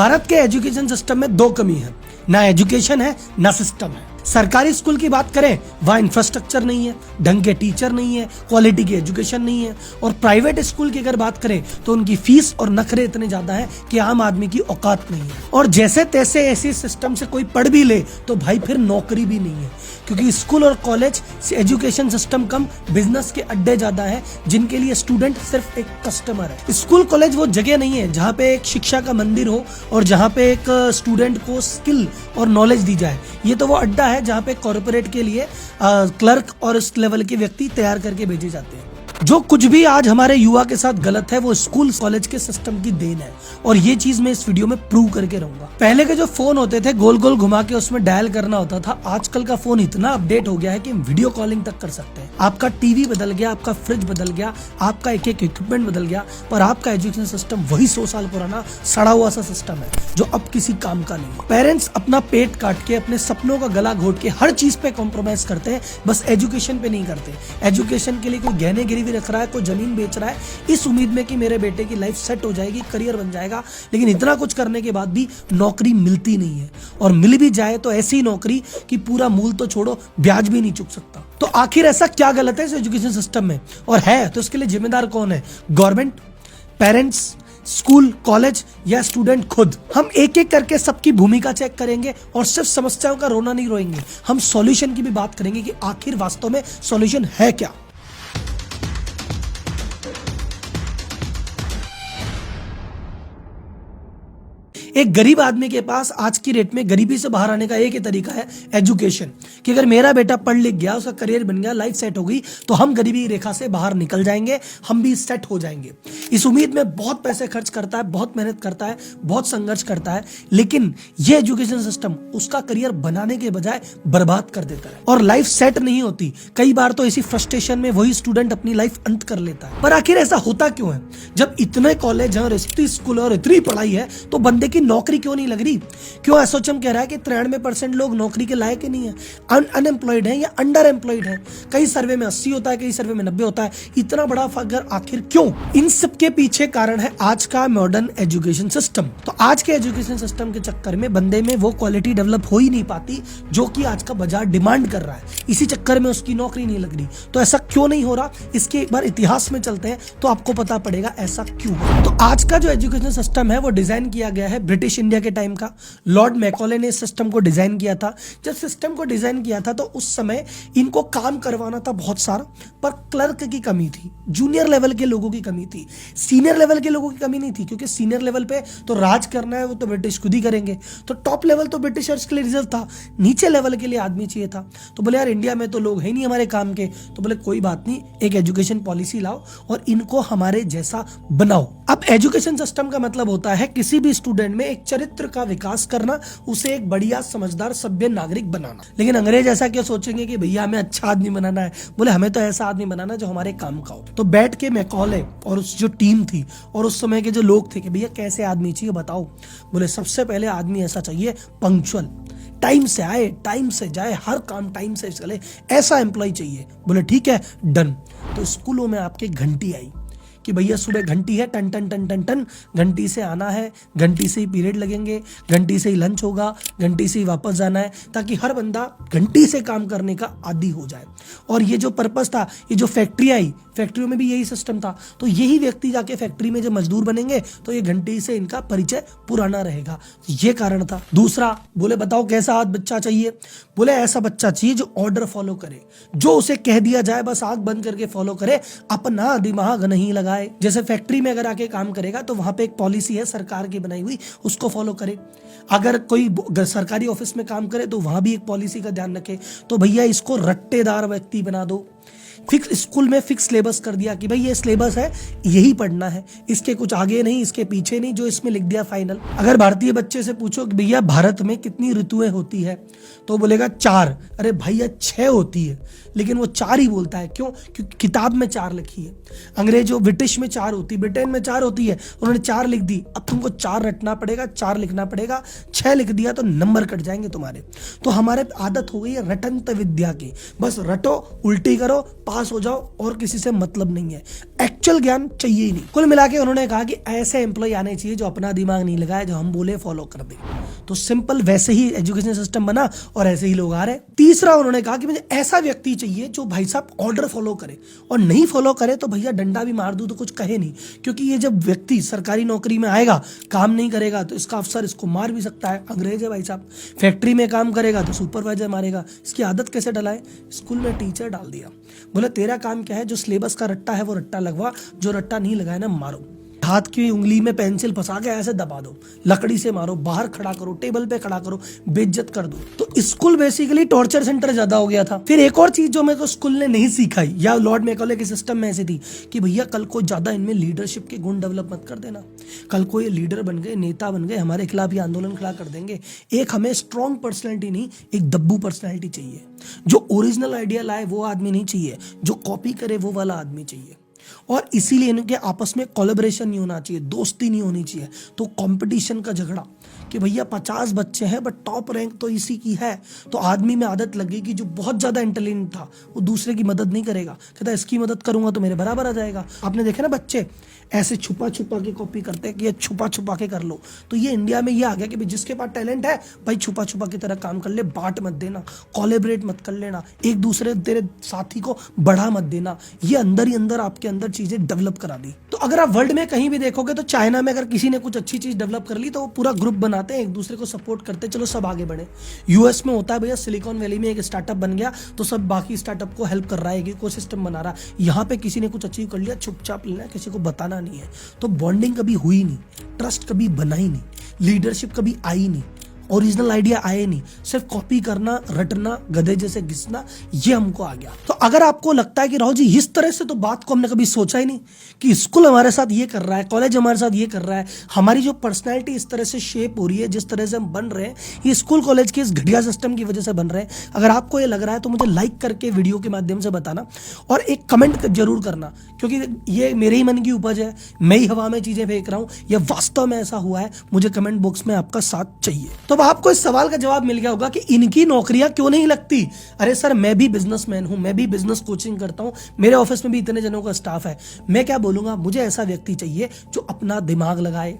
भारत के education system में दो कमी है, ना एजुकेशन है ना सिस्टम है। सरकारी स्कूल की बात करें, वहाँ इंफ्रास्ट्रक्चर नहीं है, ढंग के टीचर नहीं है, क्वालिटी की एजुकेशन नहीं है। और प्राइवेट स्कूल की अगर बात करें तो उनकी फीस और नखरे इतने ज्यादा है कि आम आदमी की औकात नहीं है। और जैसे तैसे ऐसे सिस्टम से कोई पढ़ भी ले तो भाई फिर नौकरी भी नहीं है, क्योंकि स्कूल और कॉलेज से एजुकेशन सिस्टम कम, बिजनेस के अड्डे ज्यादा है जिनके लिए स्टूडेंट सिर्फ एक कस्टमर है। स्कूल कॉलेज वो जगह नहीं है जहाँ पे एक शिक्षा का मंदिर हो और जहाँ पे एक स्टूडेंट को स्किल और नॉलेज दी जाए। ये तो वो अड्डा है जहाँ पे कॉर्पोरेट के लिए क्लर्क और इस लेवल के व्यक्ति तैयार करके भेजे जाते हैं। जो कुछ भी आज हमारे युवा के साथ गलत है वो स्कूल कॉलेज के सिस्टम की देन है, और ये चीज मैं इस वीडियो में प्रूव करके रहूंगा। पहले के जो फोन होते थे गोल गोल घुमा के उसमें डायल करना होता था, आजकल का फोन इतना अपडेट हो गया है कि हम वीडियो कॉलिंग तक कर सकते हैं। आपका टीवी बदल गया, आपका फ्रिज बदल गया, आपका एक एक इक्विपमेंट बदल गया, पर आपका एजुकेशन सिस्टम वही 100 साल पुराना सड़ा हुआ सा सिस्टम है जो अब किसी काम का नहीं है। पेरेंट्स अपना पेट काट के, अपने सपनों का गला घोट के हर चीज पे कॉम्प्रोमाइज करते हैं, बस एजुकेशन पे नहीं करते। एजुकेशन के लिए कोई गहने गिरवी रख रहा है, कोई जमीन बेच रहा है इस उम्मीद में कि मेरे बेटे की लाइफ सेट हो जाएगी, करियर बन जाएगा। लेकिन इतना कुछ करने के बाद भी नौकरी मिलती नहीं है, और मिल भी जाए तो ऐसी नौकरी कि पूरा मूल तो छोड़ो, ब्याज भी नहीं चुक सकता। तो आखिर ऐसा क्या गलत है इस एजुकेशन सिस्टम में, और है तो इसके लिए जिम्मेदार कौन है? गवर्नमेंट, पेरेंट्स, स्कूल, कॉलेज या स्टूडेंट खुद? हम एक एक करके सबकी भूमिका चेक करेंगे और सिर्फ समस्याओं का रोना नहीं रोएंगे, हम सॉल्यूशन की भी बात करेंगे कि आखिर वास्तव में सॉल्यूशन है क्या। एक गरीब आदमी के पास आज की रेट में गरीबी से बाहर आने का एक ही तरीका है, एजुकेशन। कि अगर मेरा बेटा पढ़ लिख गया, उसका करियर बन गया, लाइफ सेट हो गई, तो हम गरीबी रेखा से बाहर निकल जाएंगे, हम भी सेट हो जाएंगे। इस उम्मीद में बहुत पैसे खर्च करता है, बहुत मेहनत करता है, बहुत संघर्ष करता है, लेकिन ये एजुकेशन सिस्टम उसका करियर बनाने के बजाय बर्बाद कर देता है और लाइफ सेट नहीं होती। कई बार तो इसी फ्रस्ट्रेशन में वही स्टूडेंट अपनी लाइफ अंत कर लेता है। पर आखिर ऐसा होता क्यों है? जब इतने कॉलेज और इतनी स्कूल और इतनी पढ़ाई है तो बंदे की नौकरी क्यों नहीं लग रही? क्यों एसोचम कह रहा है कि 93% लोग नौकरी के लायक ही नहीं है, अनएम्प्लॉयड है या अंडर एम्प्लॉयड है। कई सर्वे में 80 होता है, कई सर्वे में 90 होता है। इतना बड़ा फर्क आखिर क्यों? इन सब के पीछे कारण है आज का मॉडर्न एजुकेशन सिस्टम। तो आज के एजुकेशन सिस्टम के चक्कर में बंदे में वो क्वालिटी डेवलप हो ही नहीं पाती जो कि आज का बाजार डिमांड कर रहा है। इसी चक्कर में उसकी नौकरी नहीं लग रही। तो ऐसा क्यों नहीं हो रहा, इसके एक बार इतिहास में चलते हैं तो आपको पता पड़ेगा ऐसा क्यों। तो आज का जो एजुकेशन सिस्टम है वो डिजाइन किया गया है ब्रिटिश इंडिया के टाइम का। लॉर्ड मैकॉले ने इस सिस्टम को डिजाइन किया था। जब सिस्टम को डिजाइन किया था तो उस समय इनको काम करवाना था बहुत सारा, पर क्लर्क की कमी थी, जूनियर लेवल के लोगों की कमी थी, सीनियर लेवल के लोगों की कमी नहीं थी, क्योंकि सीनियर लेवल पे तो राज करना है वो तो ब्रिटिश खुद ही करेंगे। तो टॉप लेवल तो ब्रिटिशर्स के लिए रिजर्व था, नीचे लेवल के लिए आदमी चाहिए था। तो बोले यार इंडिया में तो लोग है नहीं हमारे काम के, तो बोले कोई बात नहीं, एक एजुकेशन पॉलिसी लाओ और इनको हमारे जैसा बनाओ। अब एजुकेशन सिस्टम का मतलब होता है किसी भी स्टूडेंट में एक चरित्र का विकास करना, उसे एक बढ़िया समझदार सभ्य नागरिक बनाना। लेकिन अंग्रेज ऐसा क्यों सोचेंगे कि भैया हमें अच्छा आदमी बनाना है? बोले हमें तो ऐसा आदमी बनाना जो हमारे काम का हो। तो बैठ के मैकॉले और उस जो टीम थी और उस समय के जो लोग थे कि भैया कैसे आदमी चाहिए बताओ। बोले सबसे पहले आदमी ऐसा चाहिए पंक्चुअल, टाइम से आए, टाइम से जाए, हर काम टाइम से चले, ऐसा एम्प्लॉय चाहिए। बोले ठीक है, डन। तो स्कूलों में आपके घंटी आई कि भैया सुबह घंटी है, टन टन टन टन टन, घंटी से आना है, घंटी से ही पीरियड लगेंगे, घंटी से ही लंच होगा, घंटी से ही वापस जाना है, ताकि हर बंदा घंटी से काम करने का आदी हो जाए। और ये जो पर्पस था, ये जो फैक्ट्री आई, फैक्ट्रियों में भी यही सिस्टम था। तो यही व्यक्ति जाके फैक्ट्री में जब मजदूर बनेंगे तो ये घंटी से इनका परिचय पुराना रहेगा। ये कारण था। दूसरा, बोले बताओ कैसा आज बच्चा चाहिए? बोले ऐसा बच्चा चाहिए जो ऑर्डर फॉलो करे, जो उसे कह दिया जाए बस आंख बंद करके फॉलो करे, अपना दिमाग नहीं लगाए। जैसे फैक्ट्री में अगर आके काम करेगा तो वहां पे एक पॉलिसी है सरकार की बनाई हुई, उसको फॉलो करे। अगर कोई सरकारी ऑफिस में काम करे तो वहां भी एक पॉलिसी का ध्यान रखे। तो भैया इसको रट्टेदार व्यक्ति बना दो। फिक्स स्कूल में फिक्स सिलेबस कर दिया कि भाई ये सिलेबस है, यही पढ़ना है, इसके कुछ आगे नहीं, इसके पीछे नहीं, जो इसमें लिख दिया फाइनल। अगर भारतीय बच्चे से पूछो कि भैया भारत में कितनी ऋतुएं होती है, तो बोलेगा 4। अरे भैया 6 होती है, लेकिन वो 4 ही बोलता है। क्यों? क्योंकि किताब में 4 लिखी है। अंग्रेजों ब्रिटिश में 4 होती, ब्रिटेन में 4 होती है, उन्होंने 4 लिख दी। अब तुमको 4 रटना पड़ेगा, 4 लिखना पड़ेगा। 6 लिख दिया तो नंबर कट जाएंगे तुम्हारे। तो हमारे आदत हो गई है रटंत विद्या की, बस रटो, उल्टी करो, पास हो जाओ और किसी से मतलब नहीं है, एक्चुअल ज्ञान चाहिए ही नहीं। कुल मिला के उन्होंने कहा कि ऐसे एम्प्लॉय आने चाहिए जो अपना दिमाग नहीं लगाए, जो हम बोले फॉलो कर दे। तो सिंपल वैसे ही एजुकेशन सिस्टम बना और ऐसे ही लोग आ रहे। तीसरा उन्होंने कहा कि मुझे ऐसा व्यक्ति चाहिए जो भाई साहब ऑर्डर फॉलो करे, और नहीं फॉलो करे तो भैया डंडा भी मार दूं तो कुछ कहे नहीं, क्योंकि ये जब व्यक्ति सरकारी नौकरी में आएगा, काम नहीं करेगा तो इसका अफसर इसको मार भी सकता है, अंग्रेज है भाई साहब। फैक्ट्री में काम करेगा तो सुपरवाइजर मारेगा। इसकी आदत कैसे डलाए? स्कूल में टीचर डाल दिया, बोले तेरा काम क्या है, जो सिलेबस का रट्टा है वो रट्टा लगवा, जो रट्टा नहीं लगाए ना मारो। हाथ की उंगली में पेंसिल फंसा के ऐसे दबा दो, लकड़ी से मारो, बाहर खड़ा करो, टेबल पे खड़ा करो, बेइज्जत कर दो। तो स्कूल बेसिकली टॉर्चर सेंटर ज्यादा हो गया था। फिर एक और चीज जो मेरे को स्कूल ने नहीं सिखाई, या लॉर्ड मैकॉले के सिस्टम में ऐसी थी कि भैया कल को ज्यादा इनमें लीडरशिप के गुण डेवलप मत कर देना। कल को ये लीडर बन गए, नेता बन गए, हमारे खिलाफ ये आंदोलन खड़ा कर देंगे। एक हमें स्ट्रॉन्ग पर्सनैलिटी नहीं, एक दब्बू पर्सनैलिटी चाहिए। जो ओरिजिनल आइडिया लाए वो आदमी नहीं चाहिए, जो कॉपी करे वो वाला आदमी चाहिए। और इसीलिए इनके आपस में कोलैबोरेशन नहीं होना चाहिए, दोस्ती नहीं होनी चाहिए। तो कंपटीशन का झगड़ा कि भैया 50 बच्चे हैं बट टॉप रैंक तो इसी की है, तो आदमी में आदत लगेगी जो बहुत ज्यादा इंटेलिजेंट था वो दूसरे की मदद नहीं करेगा, कहता इसकी मदद करूंगा तो मेरे बराबर आ जाएगा। आपने देखा ना बच्चे ऐसे छुपा छुपा के कॉपी करते हैं कि ये छुपा छुपा के कर लो। तो ये इंडिया में ये आ गया कि भाई जिसके पास टैलेंट है भाई छुपा छुपा की तरह काम कर ले, बांट मत देना, कोलैबोरेट मत कर लेना, एक दूसरे तेरे साथी को बढ़ा मत देना। ये अंदर ही अंदर आपके अंदर चीजें डेवलप करा दी। तो अगर आप वर्ल्ड में कहीं भी देखोगे तो चाइना में अगर किसी ने कुछ अच्छी चीज डेवलप कर ली तो वो पूरा ग्रुप बनाते हैं, एक दूसरे को सपोर्ट करते हैं, चलो सब आगे बढ़े। यूएस में होता है भैया, सिलिकॉन वैली में एक स्टार्टअप बन गया तो सब बाकी स्टार्टअप को हेल्प कर रहा है, एक इकोसिस्टम बना रहा है। यहाँ पे किसी ने कुछ अचीव कर लिया, चुपचाप लेना, किसी को बताना नहीं है। तो बॉन्डिंग कभी हुई नहीं, ट्रस्ट कभी बना ही नहीं, लीडरशिप कभी आई नहीं, ओरिजिनल आइडिया आए नहीं, सिर्फ कॉपी करना, रटना, गधे जैसे घिसना, ये हमको आ गया। तो अगर आपको लगता है कि राहुल जी इस तरह से तो बात को हमने कभी सोचा ही नहीं कि स्कूल हमारे साथ ये कर रहा है, कॉलेज हमारे साथ ये कर रहा है, हमारी जो पर्सनैलिटी इस तरह से शेप हो रही है, जिस तरह से हम बन रहे हैं, ये स्कूल कॉलेज के इस घटिया सिस्टम की वजह से बन रहे हैं। अगर आपको ये लग रहा है तो मुझे लाइक करके वीडियो के माध्यम से बताना और एक कमेंट जरूर करना, क्योंकि ये मेरे ही मन की उपज है, मैं ही हवा में चीजें फेंक रहा हूँ या वास्तव में ऐसा हुआ है। मुझे कमेंट बॉक्स में आपका साथ चाहिए। तो अब आपको इस सवाल का जवाब मिल गया होगा कि इनकी नौकरियां क्यों नहीं लगती। अरे सर, मैं भी बिजनेसमैन हूं, मैं भी बिजनेस कोचिंग करता हूं, मेरे ऑफिस में भी इतने जनों का स्टाफ है। मैं क्या बोलूंगा, मुझे ऐसा व्यक्ति चाहिए जो अपना दिमाग लगाए,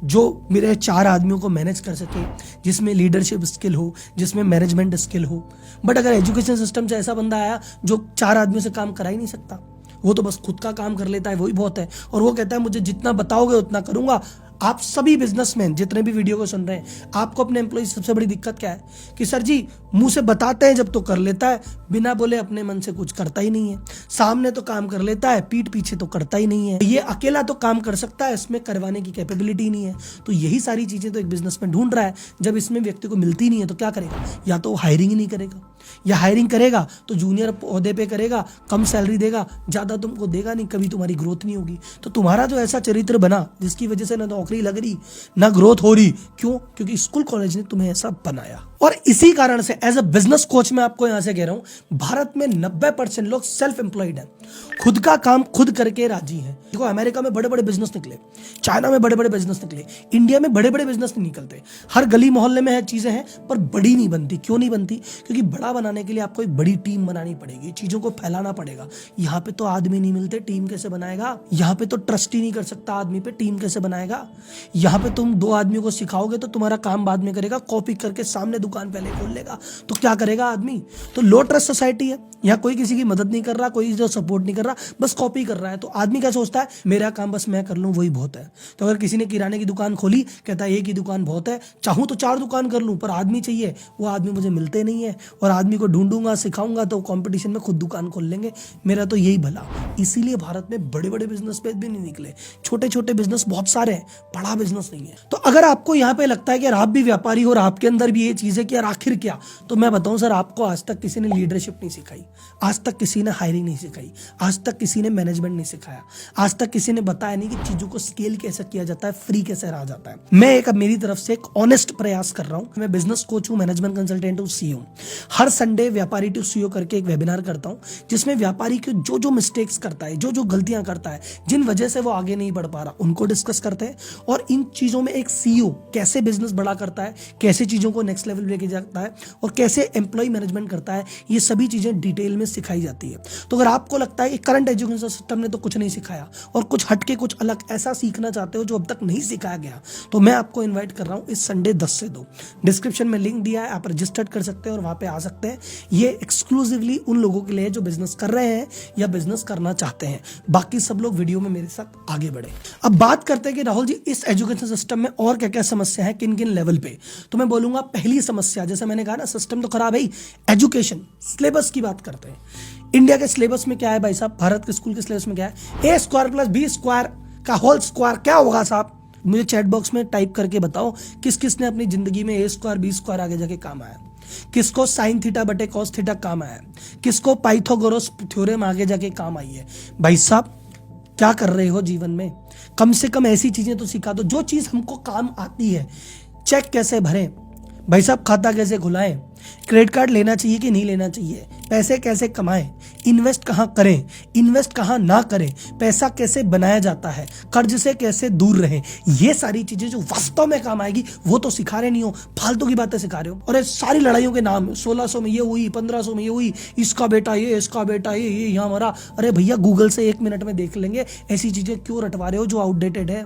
जो मेरे 4 आदमियों को मैनेज कर सके, जिसमें लीडरशिप स्किल हो, जिसमें मैनेजमेंट स्किल हो। बट अगर एजुकेशन सिस्टम से ऐसा बंदा आया जो 4 आदमियों से काम करा ही नहीं सकता, वो तो बस खुद का काम कर लेता है, वही बहुत है, और वो कहता है मुझे जितना बताओगे उतना करूंगा। आप सभी बिजनेसमैन जितने भी वीडियो को सुन रहे हैं, आपको अपने एम्प्लॉय सबसे बड़ी दिक्कत क्या है कि सर जी मुंह से बताते हैं जब तो कर लेता है, बिना बोले अपने मन से कुछ करता ही नहीं है। सामने तो काम कर लेता है, पीठ पीछे तो करता ही नहीं है। ये अकेला तो काम कर सकता है, इसमें करवाने की कैपेबिलिटी नहीं है। तो यही सारी चीजें तो एक बिजनेसमैन ढूंढ रहा है। जब इसमें व्यक्ति को मिलती नहीं है तो क्या करेगा? या तो हायरिंग ही नहीं करेगा, या हायरिंग करेगा तो जूनियर पौधे पे करेगा, कम सैलरी देगा, ज्यादा तुमको देगा नहीं, कभी तुम्हारी ग्रोथ नहीं होगी। तो तुम्हारा जो ऐसा चरित्र बना जिसकी वजह से ना नौकरी लग रही ना ग्रोथ हो रही, क्यों? क्योंकि स्कूल कॉलेज ने तुम्हें ऐसा बनाया। और इसी कारण से एज अ बिजनेस कोच मैं आपको यहां से कह रहा हूं, भारत में 90% लोग सेल्फ एम्प्लॉयड हैं, खुद का काम खुद करके राजी हैं। देखो, अमेरिका में बड़े बड़े बिजनेस निकले, चाइना में बड़े बड़े बिजनेस निकले, इंडिया में बड़े बड़े बिजनेस नहीं निकलते। हर गली मोहल्ले में है चीजें हैं पर बड़ी नहीं बनती। क्यों नहीं बनती? क्योंकि बड़ा बनाने के लिए आपको एक बड़ी टीम बनानी पड़ेगी, चीजों को फैलाना पड़ेगा। यहाँ पे तो आदमी नहीं मिलते, टीम कैसे बनाएगा? यहाँ पे तो ट्रस्ट ही नहीं कर सकता आदमी पे, टीम कैसे बनाएगा? यहाँ पे तुम 2 आदमियों को सिखाओगे तो तुम्हारा काम बाद में करेगा, कॉपी करके सामने दुकान पहले खोल लेगा, तो क्या करेगा आदमी? तो लो ट्रस्ट सोसाइटी है, यहाँ कोई किसी की मदद नहीं कर रहा, कोई जो सपोर्ट नहीं कर रहा, बस कॉपी कर रहा है। तो आदमी क्या सोचता है, मेरा काम बस मैं कर लूं वही बहुत है। तो अगर किसी ने किराने की दुकान खोली, कहता है एक ही दुकान बहुत है, चाहूं तो 4 दुकान कर लूं, पर आदमी चाहिए, वो आदमी मुझे मिलते नहीं है, और आदमी को ढूंढूंगा, सिखाऊंगा तो कंपटीशन में खुद दुकान खोल लेंगे। मेरा तो यही भला। इसीलिए भारत में बड़े बड़े बिजनेस पे भी नहीं निकले, छोटे छोटे बिजनेस बहुत सारे हैं, बड़ा बिजनेस नहीं है। तो अगर आपको यहाँ पे लगता है कि आप भी व्यापारी हो और आपके अंदर भी ये चीज है कि यार आखिर क्या, तो मैं बताऊं सर, आपको आज तक किसी ने लीडरशिप नहीं सिखाई, आज तक किसी ने हायरिंग नहीं सिखाई, आज तक किसी ने मैनेजमेंट नहीं सिखाया, आज तक किसी ने बताया नहीं कि चीजों को स्केल कैसे किया जाता है, फ्री कैसे रहा जाता है। मैं एक मेरी तरफ से एक ऑनेस्ट प्रयास कर रहा हूं। मैं बिजनेस कोच हूं, मैनेजमेंट कंसल्टेंट हूं, सीईओ। हर संडे व्यापारी टू सीईओ करके एक वेबिनार करता हूं, जिसमें व्यापारी के जो जो मिस्टेक्स करता है, जो जो गलतियां करता है, जिन वजह से वो आगे नहीं बढ़ पा रहा, उनको डिस्कस करते हैं। और इन चीज़ों में एक सीईओ कैसे बिजनेस बड़ा करता है, कैसे चीज़ों को नेक्स्ट लेवल लेके जाता है और कैसे एम्प्लॉय मैनेजमेंट करता है, ये सभी चीज़ें डिटेल में सिखाई जाती है। तो अगर आपको लगता है कि करंट एजुकेशन सिस्टम ने तो कुछ नहीं सिखाया और कुछ हटके कुछ अलग ऐसा सीखना चाहते हो जो अब तक नहीं सिखाया गया, तो मैं आपको इन्वाइट कर रहा हूँ इस संडे 10 से 2 डिस्क्रिप्शन में लिंक दिया है, आप रजिस्टर्ड कर सकते हैं और वहाँ पे आ सकते हैं। ये एक्सक्लूसिवली उन लोगों के लिए जो बिजनेस कर रहे हैं या बिजनेस करना चाहते हैं, बाकी सब लोग वीडियो में मेरे साथ आगे बढ़े। अब बात करते हैं कि राहुल जी इस एजुकेशन सिस्टम में और क्या क्या समस्या है, किन किन लेवल पे। तो मैं बोलूंगा पहली समस्या, जैसे मैंने कहा ना सिस्टम तो खराब है ही, एजुकेशन सिलेबस की बात करते हैं। इंडिया के सिलेबस में क्या है भाई साहब, भारत के स्कूल के सिलेबस में क्या है, ए स्क्वायर प्लस बी स्क्वायर का होल स्क्वायर क्या होगा साहब, मुझे चैट बॉक्स में टाइप करके बताओ किस किस ने अपनी जिंदगी में ए स्क्वायर बी स्क्वायर आगे जाके काम आया, किसको साइन थीटा बटे कॉस थीटा काम आया, किसको पाइथागोरस थ्योरम आगे जाके काम आई है। भाई साहब क्या कर रहे हो जीवन में, कम से कम ऐसी चीजें तो सिखा दो जो चीज हमको काम आती है। चेक कैसे भरें भाई साहब, खाता कैसे खुलाएं, क्रेडिट कार्ड लेना चाहिए कि नहीं लेना चाहिए, पैसे कैसे कमाएं, इन्वेस्ट कहाँ करें, इन्वेस्ट कहाँ ना करें, पैसा कैसे बनाया जाता है, कर्ज से कैसे दूर रहें, ये सारी चीजें जो वास्तव में काम आएगी वो तो सिखा रहे नहीं हो, फालतू की बातें सिखा रहे हो। और ये सारी लड़ाइयों के नाम 1600 में ये हुई, 1500 में ये हुई, इसका बेटा ये, इसका बेटा ये यहाँ मरा। अरे भैया गूगल से 1 मिनट में देख लेंगे, ऐसी चीजें क्यों रटवा रहे हो जो आउटडेटेड है।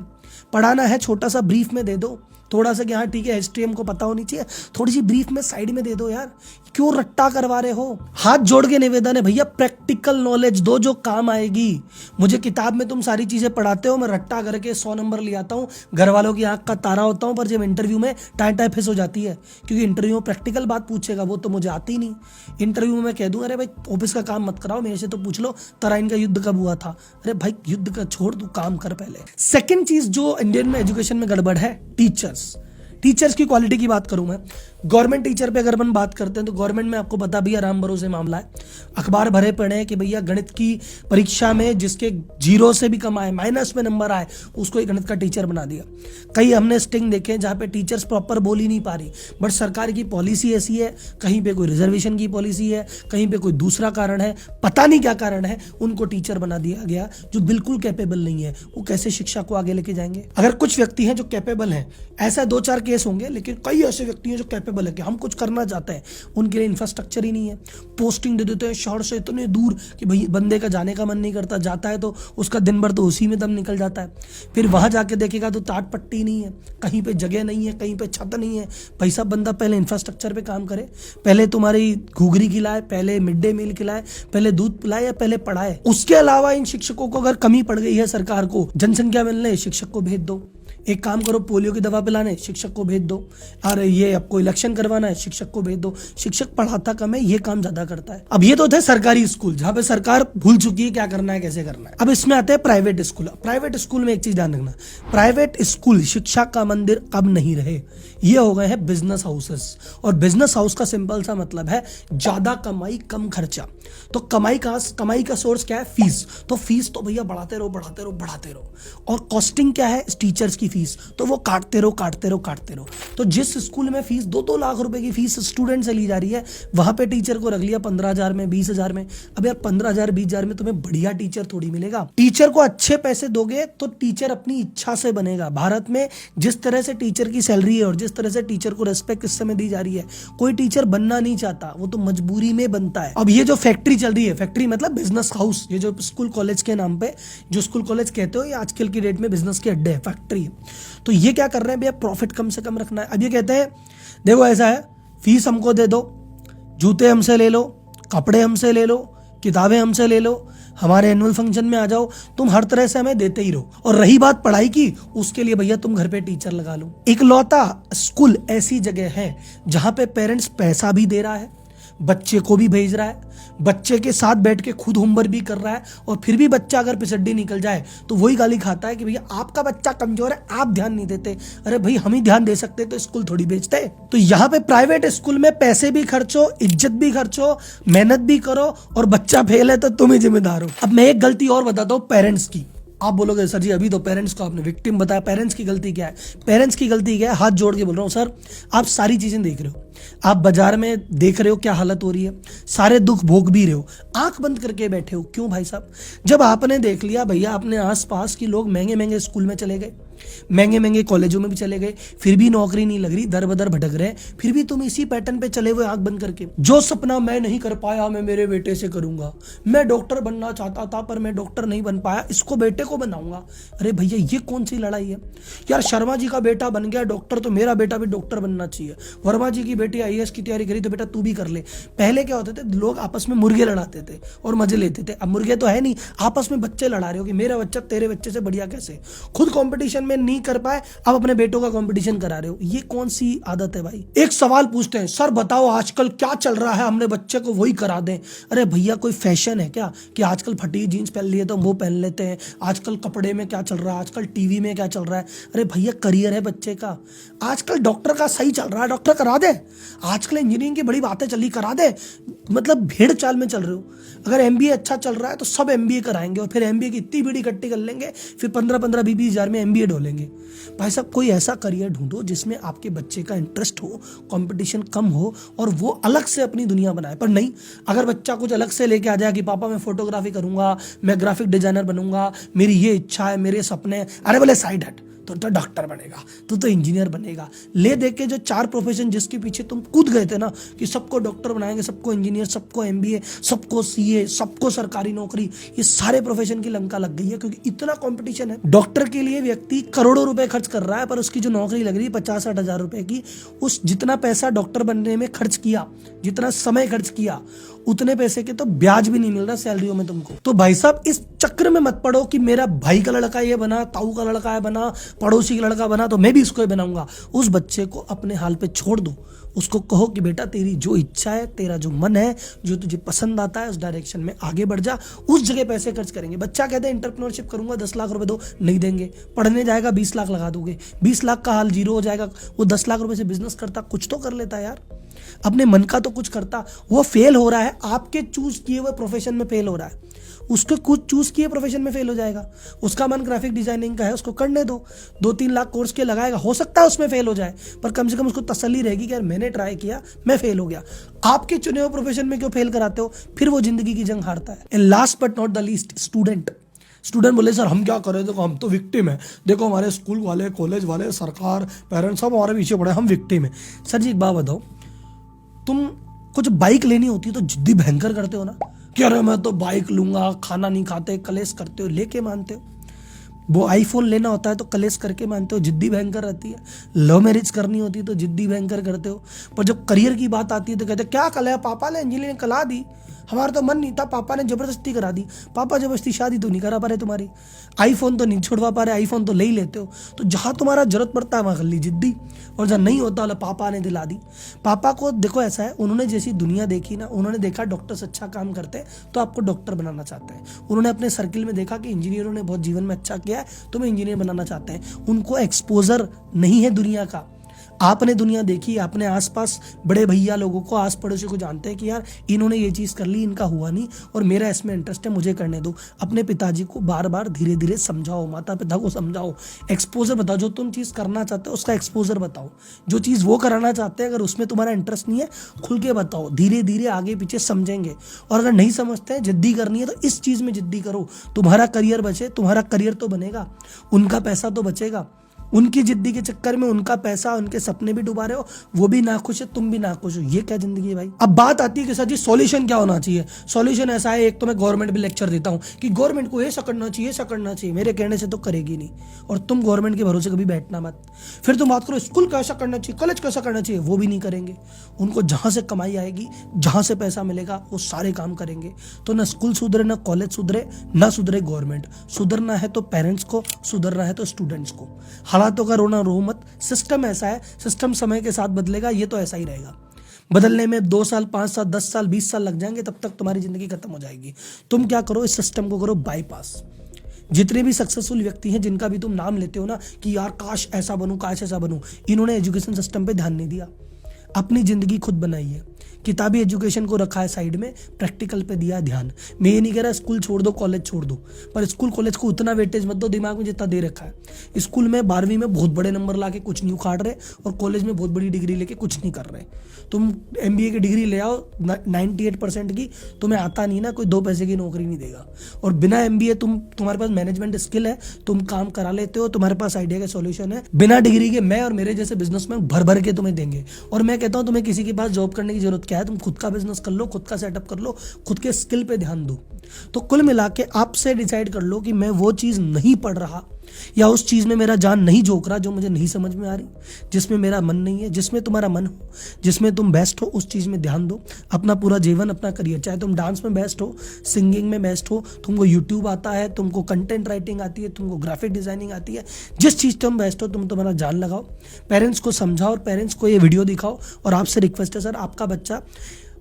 पढ़ाना है छोटा सा ब्रीफ में दे दो, थोड़ा सा कि हाँ ठीक है हिस्ट्री हमको पता होनी चाहिए, थोड़ी सी ब्रीफ में साइड में दे दो यार, क्यों रट्टा करवा रहे हो। हाथ जोड़ के निवेदन है भैया, प्रैक्टिकल नॉलेज दो जो काम आएगी। मुझे किताब में तुम सारी चीजें पढ़ाते हो, मैं रट्टा करके 100 नंबर ले आता हूँ, घर वालों की आंख का तारा होता हूँ, पर जब इंटरव्यू में टाइम टाइम फिस हो जाती है, क्योंकि इंटरव्यू में प्रैक्टिकल बात पूछेगा वो तो मुझे आती नहीं। इंटरव्यू में मैं कह दूं अरे भाई ऑफिस का काम मत कराओ, मेरे से तो पूछ लो तराइन का युद्ध कब हुआ था। अरे भाई युद्ध का छोड़, तू काम कर पहले। सेकेंड चीज जो इंडियन में एजुकेशन में गड़बड़ है, टीचर्स की क्वालिटी की बात करूं मैं। गवर्नमेंट टीचर पे अगर अपन बात करते हैं तो गवर्नमेंट में आपको पता भैया राम भरोसे मामला है, अखबार भरे पड़े हैं कि भैया गणित की परीक्षा में जिसके 0 से भी कम आए, माइनस में नंबर आए, उसको एक गणित का टीचर बना दिया। कई हमने स्टिंग देखे जहाँ पे टीचर्स प्रॉपर बोल ही नहीं पा रही, बट सरकार की पॉलिसी ऐसी है, कहीं पे कोई रिजर्वेशन की पॉलिसी है, कहीं पे कोई दूसरा कारण है, पता नहीं क्या कारण है, उनको टीचर बना दिया गया जो बिल्कुल कैपेबल नहीं है। वो कैसे शिक्षा को आगे लेके जाएंगे। अगर कुछ व्यक्ति हैं जो कैपेबल हैं, ऐसा 2-4 केस होंगे, लेकिन कई ऐसे व्यक्ति हैं जो कैपेबल है कि हम कुछ करना चाहते हैं, उनके लिए इंफ्रास्ट्रक्चर ही नहीं है, पोस्टिंग दे देते हैं शहर से इतने दूर कि भाई बंदे का जाने का मन नहीं करता, जाता है तो उसका दिन भर तो उसी में दम निकल जाता है। फिर वहां जाके देखेगा तो टाट पट्टी नहीं है, कहीं पे जगह नहीं है, कहीं पे छत नहीं है। भाई साहब बंदा पहले इंफ्रास्ट्रक्चर पे काम करे, पहले तुम्हारी घुघरी खिलाए, पहले मिड डे मील खिलाए, पहले दूध पिलाए या पहले पढ़ाए। उसके अलावा इन शिक्षकों को अगर कमी पड़ गई है सरकार को जनसंख्या मिलने, शिक्षक को भेज दो। एक काम करो, पोलियो की दवा पिलाने शिक्षक को भेज दो, अरे ये आपको इलेक्शन करवाना है शिक्षक को भेज दो। शिक्षक पढ़ाता कम है, ये काम ज्यादा करता है। अब ये तो थे सरकारी स्कूल जहां पे सरकार भूल चुकी है क्या करना है कैसे करना है। अब इसमें आते हैं प्राइवेट स्कूल। प्राइवेट स्कूल में एक चीज ध्यान रखना, प्राइवेट स्कूल शिक्षा का मंदिर अब नहीं रहे, ये हो गए हैं बिजनेस हाउसेस। और बिजनेस हाउस का सिंपल सा मतलब है ज्यादा कमाई कम खर्चा। तो कमाई का सोर्स क्या है, फीस। तो फीस तो भैया बढ़ाते रहो। और कॉस्टिंग क्या है, टीचर्स की फीस, तो वो काटते रहो। तो जिस स्कूल में फीस 2-2 लाख रुपए की फीस स्टूडेंट से ली जा रही है, वहां पे टीचर को रख लिया 15,000 में, 20,000 में। अब यार 15,000 20,000 में तुम्हें बढ़िया टीचर थोड़ी मिलेगा। टीचर को अच्छे पैसे दोगे तो टीचर अपनी इच्छा से बनेगा। भारत में जिस तरह से टीचर की सैलरी है और जिस तरह से टीचर को रेस्पेक्ट इस समय दी जा रही है, कोई टीचर बनना नहीं चाहता, वो तो मजबूरी में बनता है। अब ये जो फैक्ट्री चल रही है, फैक्ट्री मतलब बिजनेस हाउस, ये जो स्कूल कॉलेज के नाम पे जो स्कूल कॉलेज कहते हो, ये आजकल की डेट में बिजनेस के अड्डे है, फैक्ट्री है। तो ये क्या कर रहे हैं भैया, प्रॉफिट कम से कम रखना है। अब ये कहते हैं देखो ऐसा है, फीस हमको दे दो, जूते हमसे ले लो, कपड़े हमसे ले लो, किताबें हमसे ले लो, हमारे एनुअल फंक्शन में आ जाओ, तुम हर तरह से हमें देते ही रहो। और रही बात पढ़ाई की, उसके लिए भैया तुम घर पे टीचर लगा लो। इकलौता स्कूल ऐसी जगह है जहां पे पेरेंट्स पैसा भी दे रहा है, बच्चे को भी भेज रहा है, बच्चे के साथ बैठ के खुद होमवर्क भी कर रहा है, और फिर भी बच्चा अगर पिसड्डी निकल जाए तो वही गाली खाता है कि भैया आपका बच्चा कमजोर है, आप ध्यान नहीं देते। अरे भाई हम ही ध्यान दे सकते तो स्कूल थोड़ी बेचते। तो यहाँ पे प्राइवेट स्कूल में पैसे भी खर्चो, इज्जत भी खर्चो, मेहनत भी करो, और बच्चा फेल है तो तुम ही जिम्मेदार हो। अब मैं एक गलती और बताता हूँ पेरेंट्स की। आप बोलोगे सर जी अभी तो पेरेंट्स को आपने विक्टिम बताया, पेरेंट्स की गलती क्या है? पेरेंट्स की गलती क्या है? हाथ जोड़ के बोल रहा हूँ सर, आप सारी चीजें देख रहे हो, आप बाजार में देख रहे हो क्या हालत हो रही है, सारे दुख भोग भी रहे हो, आंख बंद करके बैठे हो। क्यों भाई साहब? जब आपने देख लिया भैया अपने आसपास के लोग महंगे महंगे स्कूल में चले गए, महंगे महंगे कॉलेजों में भी चले गए, फिर भी नौकरी नहीं लग रही, दर बदर भटक रहे, फिर भी तुम इसी पैटर्न पे चले हुए आंख बंद करके। जो सपना मैं नहीं कर पाया मैं मेरे बेटे से करूंगा, मैं डॉक्टर बनना चाहता था पर मैं डॉक्टर नहीं बन पाया, इसको बेटे को बनाऊंगा। अरे भैया ये कौन सी लड़ाई है यार? शर्मा जी का बेटा बन गया डॉक्टर तो मेरा बेटा भी डॉक्टर बनना चाहिए। वर्मा जी की बेटी आईएएस की तैयारी करी तो बेटा तू भी कर ले। पहले क्या होते थे, लोग आपस में मुर्गे लड़ाते थे और मजे लेते थे। अब मुर्गे तो है नहीं, आपस में बच्चे लड़ा रहे हो कि मेरा बच्चा तेरे बच्चे से बढ़िया कैसे। खुद कंपटीशन में नहीं कर पाए, अब अपने बेटों का कंपटीशन करा रहे हो। ये कौन सी आदत है भाई? एक सवाल पूछते हैं, सर बताओ आजकल क्या चल रहा है, हमने बच्चे को वही करा दें। अरे भैया कोई फैशन है क्या कि आजकल फटी जीन्स पहन लिए तो वो पहन लेते हैं? आजकल कपड़े में क्या चल रहा है, आजकल टीवी में क्या चल रहा है? अरे भैया करियर है बच्चे का। आजकल डॉक्टर का सही चल रहा है, डॉक्टर करा दे। आजकल इंजीनियरिंग की बड़ी बातें चली, करा दे। मतलब भेड़ चाल में चल रहे हो। अगर एमबीए अच्छा चल रहा है तो सब एमबीए कराएंगे और फिर एमबीए की इतनी बीड़ी इकट्ठी कर लेंगे, फिर 15-15, 20-20 हजार में एमबीए ढोलेंगे। भाई साहब कोई ऐसा करियर ढूंढो जिसमें आपके बच्चे का इंटरेस्ट हो, कंपटीशन कम हो और वो अलग से अपनी दुनिया बनाए। पर नहीं, अगर बच्चा कुछ अलग से लेके आ जाए कि पापा मैं फोटोग्राफी करूंगा, मैं ग्राफिक डिजाइनर बनूंगा, मेरी ये इच्छा है, मेरे सपने हैं। अरे बोले साइड हट, तो डॉक्टर बनेगा, तो इंजीनियर बनेगा। ले दे के जो 4 प्रोफेशन जिसके पीछे तुम कूद गए थे ना कि सबको डॉक्टर बनाएंगे, सबको इंजीनियर, सबको एमबीए, सबको सीए, सबको सरकारी नौकरी, ये सारे प्रोफेशन की लंका लग गई है क्योंकि इतना कंपटीशन है। डॉक्टर के लिए व्यक्ति करोड़ों रुपए खर्च कर रहा है पर उसकी जो नौकरी लग रही है 50-60 हजार रुपए की, उस जितना पैसा डॉक्टर बनने में खर्च किया, जितना समय खर्च किया, उतने पैसे के तो ब्याज भी नहीं मिल रहा सैलरियों में तुमको। तो भाई साहब इस चक्र में मत पड़ो कि मेरा भाई का लड़का ये बना, ताऊ का लड़का ये बना, पड़ोसी का लड़का बना तो मैं भी इसको ही बनाऊंगा। उस बच्चे को अपने हाल पे छोड़ दो। उसको कहो कि बेटा तेरी जो इच्छा है, तेरा जो मन है, जो तुझे पसंद आता है उस डायरेक्शन में आगे बढ़ जा, उस जगह पैसे खर्च करेंगे। बच्चा कहते हैं एंटरप्रेन्योरशिप करूंगा, 10 लाख रुपए दो, नहीं देंगे। पढ़ने जाएगा 20 लाख लगा दोगे, 20 लाख का हाल जीरो हो जाएगा। वो 10 लाख रुपए से बिजनेस करता, कुछ तो कर लेता यार, अपने मन का तो कुछ करता। वो फेल हो रहा है, आपके चूज किए हुए प्रोफेशन में फेल हो रहा है, उसके कुछ चूज किए प्रोफेशन में फेल हो जाएगा। उसका मन ग्राफिक डिजाइनिंग का है, उसको करने दो, 2-3 लाख कोर्स के लगाएगा, हो सकता है उसमें फेल हो जाए पर कम से कम उसको तसल्ली रहेगी कि यार मैंने ट्राई किया, मैं फेल हो गया। आपके चुने हुए प्रोफेशन में क्यों फेल कराते हो? फिर वो जिंदगी की जंग हारता है। And last but not the least, student बोले सर हम क्या करें, देखो हम तो विक्टिम है, देखो हमारे स्कूल वाले, कॉलेज वाले, सरकार, पेरेंट्स सब हमारे पीछे पड़े, हम विक्टिम है। सर जी एक बात बताओ, तुम कुछ बाइक लेनी होती है तो जिद्दी भयंकर करते हो ना कि अरे मैं तो बाइक लूंगा, खाना नहीं खाते, कलेश करते हो, लेके मानते हो। वो आईफोन लेना होता है तो कलेश करके मानते हो, जिद्दी भयंकर रहती है। लव मैरिज करनी होती है तो जिद्दी भयंकर करते हो। पर जब करियर की बात आती है तो कहते क्या कल है, पापा ने इंजीनियरिंग कला दी, हमारा तो मन नहीं था, पापा ने जबरदस्ती करा दी। पापा जबरदस्ती शादी तो नहीं करा पा रहे तुम्हारी, आईफोन तो नहीं छुड़वा पा रहे, आईफोन तो ले ही लेते हो। तो जहां तुम्हारा जरूरत पड़ता है वहां कर ली जिद्दी, और जहां नहीं होता वाला पापा ने दिला दी। पापा को देखो ऐसा है, उन्होंने जैसी दुनिया देखी ना, उन्होंने देखा डॉक्टर्स अच्छा काम करते हैं तो आपको डॉक्टर बनाना चाहते हैं। उन्होंने अपने सर्किल में देखा कि इंजीनियरों ने बहुत जीवन में अच्छा किया है तो मैं इंजीनियर बनाना चाहते हैं। उनको एक्सपोजर नहीं है दुनिया का। आपने दुनिया देखी, आपने आसपास बड़े भैया लोगों को, आस पड़ोसी को जानते हैं कि यार इन्होंने ये चीज़ कर ली, इनका हुआ नहीं और मेरा इसमें इंटरेस्ट है, मुझे करने दो। अपने पिताजी को बार बार धीरे धीरे समझाओ, माता पिता को समझाओ, एक्सपोजर बताओ। जो तुम चीज़ करना चाहते हो उसका एक्सपोजर बताओ। जो चीज़ वो कराना चाहते हैं अगर उसमें तुम्हारा इंटरेस्ट नहीं है, खुल के बताओ, धीरे धीरे आगे पीछे समझेंगे। और अगर नहीं समझते हैं, जिद्दी करनी है तो इस चीज़ में जिद्दी करो, तुम्हारा करियर बचे, तुम्हारा करियर तो बनेगा, उनका पैसा तो बचेगा। उनकी जिद्दी के चक्कर में उनका पैसा, उनके सपने भी डुबा रहे हो, वो भी नाखुश है, तुम भी नाखुश हो। ये क्या जिंदगी है भाई? अब बात आती है कि सर जी सॉल्यूशन क्या होना चाहिए। सॉल्यूशन ऐसा है, एक तो मैं गवर्नमेंट भी लेक्चर देता हूँ कि गवर्नमेंट को ऐसा करना चाहिए, ऐसा करना चाहिए, मेरे कहने से तो करेगी नहीं। और तुम गवर्नमेंट के भरोसे कभी बैठना मत। फिर तुम बात करो स्कूल कैसा करना चाहिए, कॉलेज कैसा करना चाहिए, वो भी नहीं करेंगे। उनको जहां से कमाई आएगी, जहां से पैसा मिलेगा, वो सारे काम करेंगे। तो ना स्कूल सुधरे, ना कॉलेज सुधरे, ना सुधरे गवर्नमेंट। सुधरना है तो पेरेंट्स को, सुधरना है तो स्टूडेंट्स को। हालातों का रोना रो मत, सिस्टम ऐसा है, सिस्टम समय के साथ बदलेगा, ये तो ऐसा ही रहेगा। बदलने में 2 साल, 5 साल, 10 साल, 20 साल लग जाएंगे, तब तक तुम्हारी जिंदगी खत्म हो जाएगी। तुम क्या करो, इस सिस्टम को करो बाईपास। जितने भी सक्सेसफुल व्यक्ति हैं जिनका भी तुम नाम लेते हो ना कि यार काश ऐसा बनूं, काश ऐसा बनूं, इन्होंने एजुकेशन सिस्टम पे ध्यान नहीं दिया। अपनी जिंदगी खुद बनाइए। किताबी एजुकेशन को रखा है साइड में, प्रैक्टिकल पे दिया ध्यान। मैं ये नहीं कह रहा स्कूल छोड़ दो, कॉलेज छोड़ दो, पर स्कूल कॉलेज को उतना वेटेज मत दो दिमाग में जितना दे रखा है। स्कूल में 12वीं में बहुत बड़े नंबर ला के कुछ नहीं उखाड़ रहे, और कॉलेज में बहुत बड़ी डिग्री लेके कुछ नहीं कर रहे। तुम MBA की डिग्री ले आओ 98% की, तुम्हें आता नहीं ना, कोई 2 पैसे की नौकरी नहीं देगा। और बिना MBA तुम्हारे पास मैनेजमेंट स्किल है, तुम काम करा लेते हो, तुम्हारे पास आइडिया का सॉल्यूशन है, बिना डिग्री के मैं और मेरे जैसे बिजनेसमैन भर भर के तुम्हें देंगे। और मैं कहता हूं तुम्हें किसी के पास जॉब करने की जरूरत क्या है, तुम खुद का बिजनेस कर लो, खुद का सेटअप कर लो, खुद के स्किल पे ध्यान दो। तो कुल मिला के आपसे डिसाइड कर लो कि मैं वो चीज नहीं पढ़ रहा, या उस चीज में मेरा जान नहीं झोंक रहा जो मुझे नहीं समझ में आ रही, जिसमें मेरा मन नहीं है। जिसमें तुम्हारा मन हो, जिसमें तुम बेस्ट हो, उस चीज में ध्यान दो। अपना पूरा जीवन, अपना करियर, चाहे तुम डांस में बेस्ट हो, सिंगिंग में बेस्ट हो, तुमको यूट्यूब आता है, तुमको कंटेंट राइटिंग आती है, तुमको ग्राफिक डिजाइनिंग आती है, जिस चीज तुम बेस्ट हो, तुम तुम्हारा जान लगाओ। पेरेंट्स को समझाओ और पेरेंट्स को ये वीडियो दिखाओ। और आपसे रिक्वेस्ट है सर, आपका बच्चा,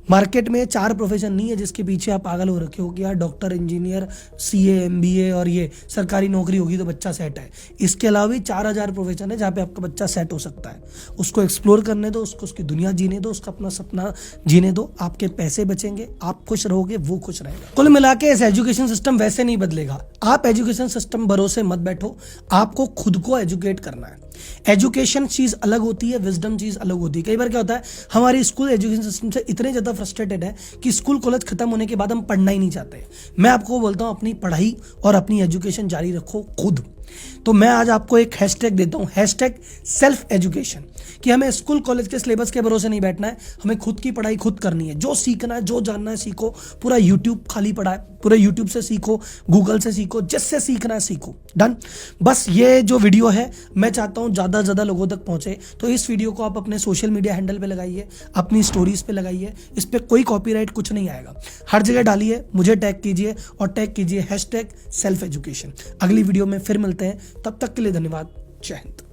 मार्केट में 4 प्रोफेशन नहीं है जिसके पीछे आप पागल हो रखे हो कि यार डॉक्टर, इंजीनियर, CA, MBA और ये सरकारी नौकरी होगी तो बच्चा सेट है। इसके अलावा भी 4000 प्रोफेशन है जहाँ पे आपका बच्चा सेट हो सकता है। उसको एक्सप्लोर करने दो, उसको उसकी दुनिया जीने दो, उसका अपना सपना जीने दो। आपके पैसे बचेंगे, आप खुश रहोगे, वो खुश रहेगा। कुल मिला के इस एजुकेशन सिस्टम वैसे नहीं बदलेगा। आप एजुकेशन सिस्टम भरोसे मत बैठो, आपको खुद को एजुकेट करना है। एजुकेशन चीज अलग होती है, विजडम चीज अलग होती है। कई बार क्या होता है, हमारी स्कूल एजुकेशन सिस्टम से इतने ज्यादा फ्रस्ट्रेटेड है कि स्कूल कॉलेज खत्म होने के बाद हम पढ़ना ही नहीं चाहते। मैं आपको बोलता हूं अपनी पढ़ाई और अपनी एजुकेशन जारी रखो खुद। तो मैं आज आपको एक हैशटैग देता हूं, हैशटैग सेल्फ एजुकेशन, कि हमें स्कूल कॉलेज के सिलेबस के भरोसे नहीं बैठना है, हमें खुद की पढ़ाई खुद करनी है। जो सीखना है, जो जानना है सीखो। पूरा यूट्यूब खाली पड़ा है, पूरे यूट्यूब से सीखो, गूगल से सीखो, जिससे सीखना है सीखो। डन। बस ये जो वीडियो है मैं चाहता हूं ज्यादा से ज्यादा लोगों तक पहुंचे। तो इस वीडियो को आप अपने सोशल मीडिया हैंडल पे लगाइए, अपनी स्टोरीज पे लगाइए। इस पे कोई कॉपीराइट कुछ नहीं आएगा, हर जगह डालिए, मुझे टैग कीजिए और टैग कीजिए हैशटैग सेल्फ एजुकेशन। अगली वीडियो में फिर मिलते हैं, तब तक के लिए धन्यवाद। जय हिंद।